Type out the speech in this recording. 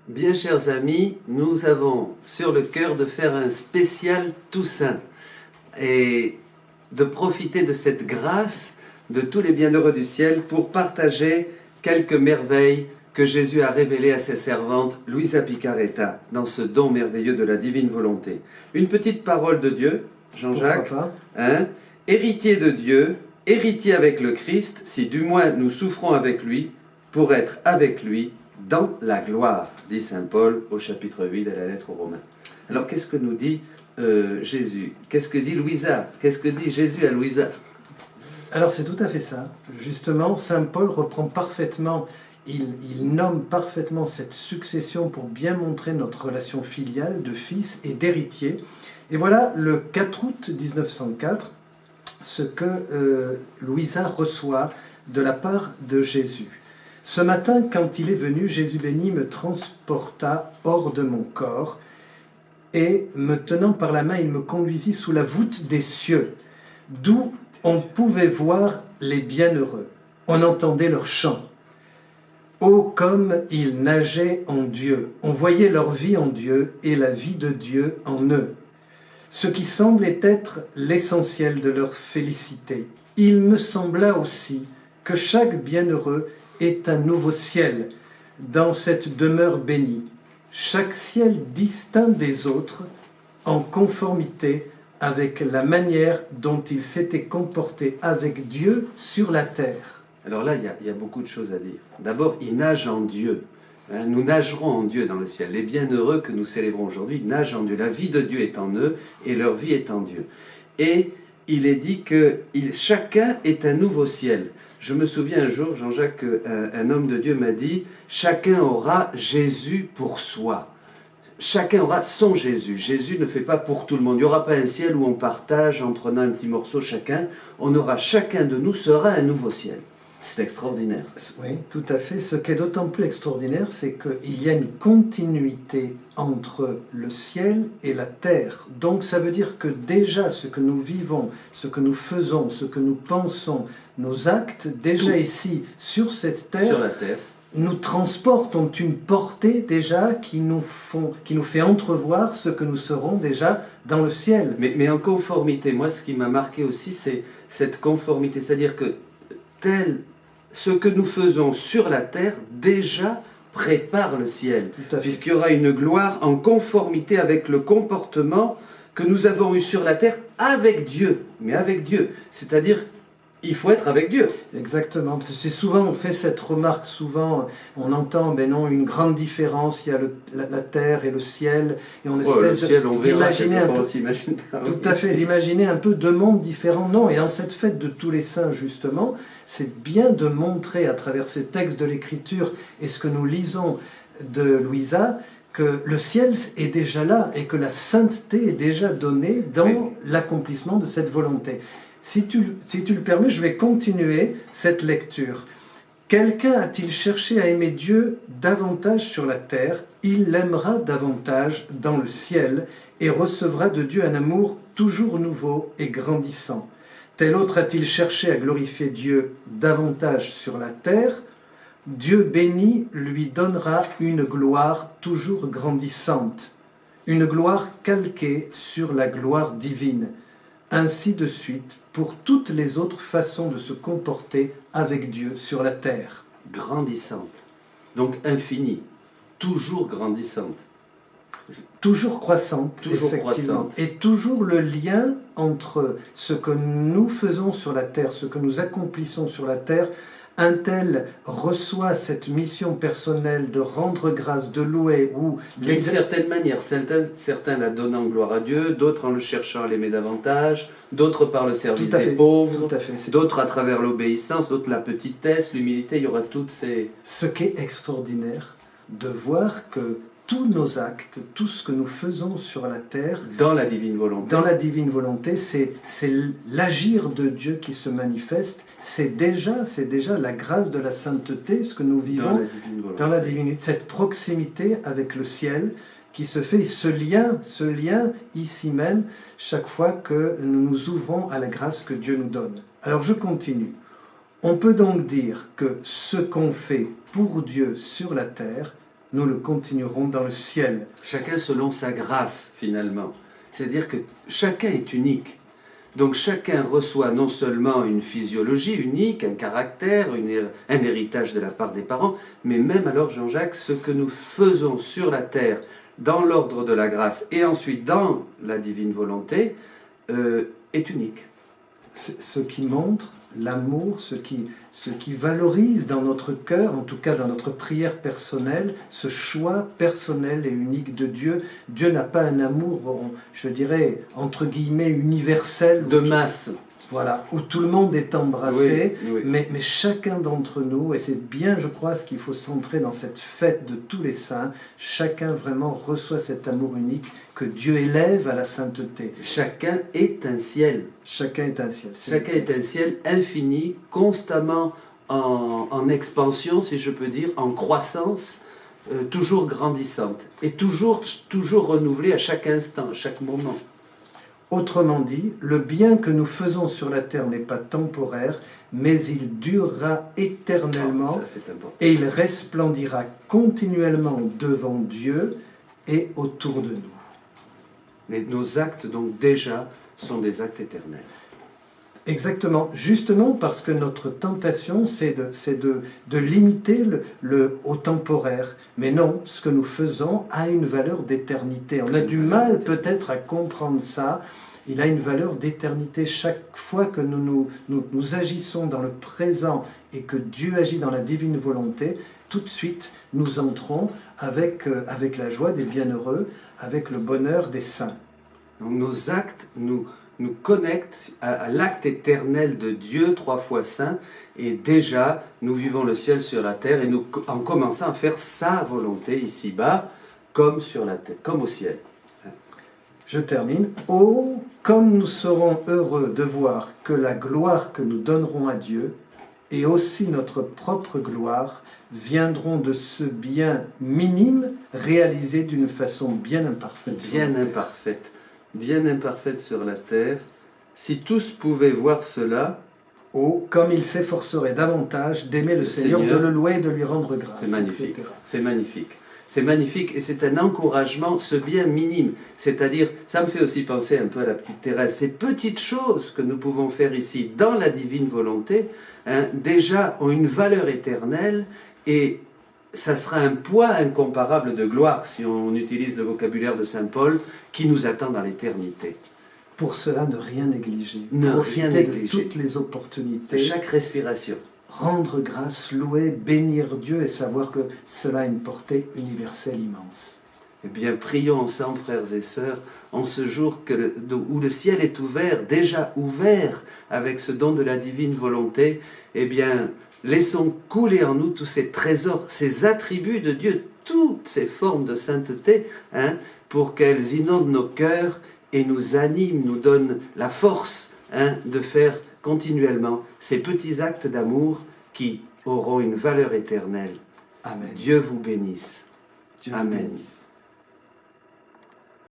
Bien chers amis, nous avons sur le cœur de faire un spécial Toussaint et de profiter de cette grâce de tous les bienheureux du ciel pour partager quelques merveilles que Jésus a révélées à ses servantes Luisa Picaretta dans ce don merveilleux de la divine volonté. Une petite parole de Dieu, Jean-Jacques, héritier de Dieu, héritier avec le Christ, si du moins nous souffrons avec lui, pour être avec lui dans la gloire, dit saint Paul au chapitre 8 de la lettre aux Romains. Alors qu'est-ce que nous dit Jésus? Qu'est-ce que dit Luisa? Qu'est-ce que dit Jésus à Luisa? Alors c'est tout à fait ça. Justement, saint Paul reprend parfaitement, il nomme parfaitement cette succession pour bien montrer notre relation filiale de fils et d'héritier. Et voilà le 4 août 1904, ce que Luisa reçoit de la part de Jésus. Ce matin, quand il est venu, Jésus béni me transporta hors de mon corps et, me tenant par la main, il me conduisit sous la voûte des cieux, d'où on pouvait voir les bienheureux. On entendait leur chant. Oh, comme ils nageaient en Dieu! On voyait leur vie en Dieu et la vie de Dieu en eux. Ce qui semblait être l'essentiel de leur félicité. Il me sembla aussi que chaque bienheureux est un nouveau ciel dans cette demeure bénie. Chaque ciel distinct des autres en conformité avec la manière dont il s'était comporté avec Dieu sur la terre. Alors là, il y a beaucoup de choses à dire. D'abord, ils nagent en Dieu. Nous nagerons en Dieu dans le ciel. Les bienheureux que nous célébrons aujourd'hui nagent en Dieu. La vie de Dieu est en eux et leur vie est en Dieu. Et il est dit que chacun est un nouveau ciel. Je me souviens un jour, Jean-Jacques, un homme de Dieu m'a dit « Chacun aura Jésus pour soi. Chacun aura son Jésus. Jésus ne fait pas pour tout le monde. Il n'y aura pas un ciel où on partage en prenant un petit morceau chacun. On aura, chacun de nous sera un nouveau ciel. » C'est extraordinaire. Oui, tout à fait. Ce qui est d'autant plus extraordinaire, c'est qu'il y a une continuité entre le ciel et la terre. Donc ça veut dire que déjà ce que nous vivons, ce que nous faisons, ce que nous pensons, nos actes, déjà ici sur cette terre, sur la terre, nous transportent, ont une portée déjà qui nous fait entrevoir ce que nous serons déjà dans le ciel. Mais en conformité, moi ce qui m'a marqué aussi, c'est cette conformité, c'est-à-dire que ce que nous faisons sur la terre déjà prépare le ciel, puisqu'il y aura une gloire en conformité avec le comportement que nous avons eu sur la terre avec Dieu, mais avec Dieu, c'est-à-dire il faut être avec Dieu. Exactement. C'est souvent, on fait cette remarque, souvent on entend, ben non, une grande différence, il y a la terre et le ciel, et on espèce d'imaginer un peu, tout à fait, d'imaginer un peu deux mondes différents. Non, et en cette fête de tous les saints, justement, c'est bien de montrer à travers ces textes de l'Écriture et ce que nous lisons de Luisa, que le ciel est déjà là et que la sainteté est déjà donnée dans l'accomplissement de cette volonté. Si tu le permets, je vais continuer cette lecture. Quelqu'un a-t-il cherché à aimer Dieu davantage sur la terre? Il l'aimera davantage dans le ciel et recevra de Dieu un amour toujours nouveau et grandissant. Tel autre a-t-il cherché à glorifier Dieu davantage sur la terre? Dieu béni lui donnera une gloire toujours grandissante, une gloire calquée sur la gloire divine. Ainsi de suite pour toutes les autres façons de se comporter avec Dieu sur la terre. Grandissante, donc infinie, toujours grandissante. Toujours croissante, toujours croissante. Et toujours le lien entre ce que nous faisons sur la terre, ce que nous accomplissons sur la terre. Un tel reçoit cette mission personnelle de rendre grâce, de louer, ou d'une certaine manière, certains la donnant gloire à Dieu, d'autres en le cherchant à l'aimer davantage, d'autres par le service des pauvres, d'autres à travers l'obéissance, d'autres la petitesse, l'humilité, il y aura toutes ces... Ce qui est extraordinaire, de voir que tous nos actes, tout ce que nous faisons sur la terre, dans la divine volonté, c'est l'agir de Dieu qui se manifeste, c'est déjà la grâce de la sainteté, ce que nous vivons dans la divinité, cette proximité avec le ciel qui se fait, ce lien ici même, chaque fois que nous nous ouvrons à la grâce que Dieu nous donne. Alors je continue. On peut donc dire que ce qu'on fait pour Dieu sur la terre nous le continuerons dans le ciel. Chacun selon sa grâce, finalement. C'est-à-dire que chacun est unique. Donc chacun reçoit non seulement une physiologie unique, un caractère, un héritage de la part des parents, mais même alors, Jean-Jacques, ce que nous faisons sur la terre, dans l'ordre de la grâce, et ensuite dans la divine volonté, est unique. Ce qui montre l'amour, ce qui valorise dans notre cœur, en tout cas dans notre prière personnelle, ce choix personnel et unique de Dieu. Dieu n'a pas un amour, je dirais, entre guillemets, universel. De masse. Voilà, où tout le monde est embrassé, oui. Mais chacun d'entre nous, et c'est bien, je crois, ce qu'il faut centrer dans cette fête de tous les saints, chacun vraiment reçoit cet amour unique que Dieu élève à la sainteté. Chacun est un ciel. Chacun est un ciel. Chacun est un ciel infini, constamment en expansion, si je peux dire, en croissance, toujours grandissante, et toujours renouvelée à chaque instant, à chaque moment. Autrement dit, le bien que nous faisons sur la terre n'est pas temporaire, mais il durera éternellement, Ça, c'est important. et il resplendira continuellement devant Dieu et autour de nous. Et nos actes, donc, déjà, sont des actes éternels. Exactement, justement parce que notre tentation, c'est de limiter au temporaire. Mais non, ce que nous faisons a une valeur d'éternité. On a du mal peut-être à comprendre ça. Il a une valeur d'éternité. Chaque fois que nous agissons dans le présent et que Dieu agit dans la divine volonté, tout de suite, nous entrons avec la joie des bienheureux, avec le bonheur des saints. Donc nos actes nous connectent à l'acte éternel de Dieu, 3 fois saint, et déjà nous vivons le ciel sur la terre, et nous en commençant à faire sa volonté ici-bas, comme sur la terre, comme au ciel. Je termine. Oh, comme nous serons heureux de voir que la gloire que nous donnerons à Dieu, et aussi notre propre gloire, viendront de ce bien minime réalisé d'une façon bien imparfaite. Bien imparfaite sur la terre. Si tous pouvaient voir cela, oh, comme ils s'efforceraient davantage d'aimer le Seigneur, de le louer et de lui rendre grâce. C'est magnifique, etc. c'est magnifique. C'est magnifique et c'est un encouragement, ce bien minime. C'est-à-dire, ça me fait aussi penser un peu à la petite Thérèse. Ces petites choses que nous pouvons faire ici dans la divine volonté, déjà ont une valeur éternelle et ça sera un poids incomparable de gloire, si on utilise le vocabulaire de saint Paul, qui nous attend dans l'éternité. Pour cela, ne rien négliger. Profiter de toutes les opportunités. De chaque respiration. Rendre grâce, louer, bénir Dieu et savoir que cela a une portée universelle immense. Eh bien, prions ensemble, frères et sœurs, en ce jour où le ciel est ouvert, déjà ouvert avec ce don de la divine volonté. Eh bien, laissons couler en nous tous ces trésors, ces attributs de Dieu, toutes ces formes de sainteté, pour qu'elles inondent nos cœurs et nous animent, nous donnent la force de faire continuellement ces petits actes d'amour qui auront une valeur éternelle. Amen. Dieu vous bénisse. Dieu vous Amen. bénisse.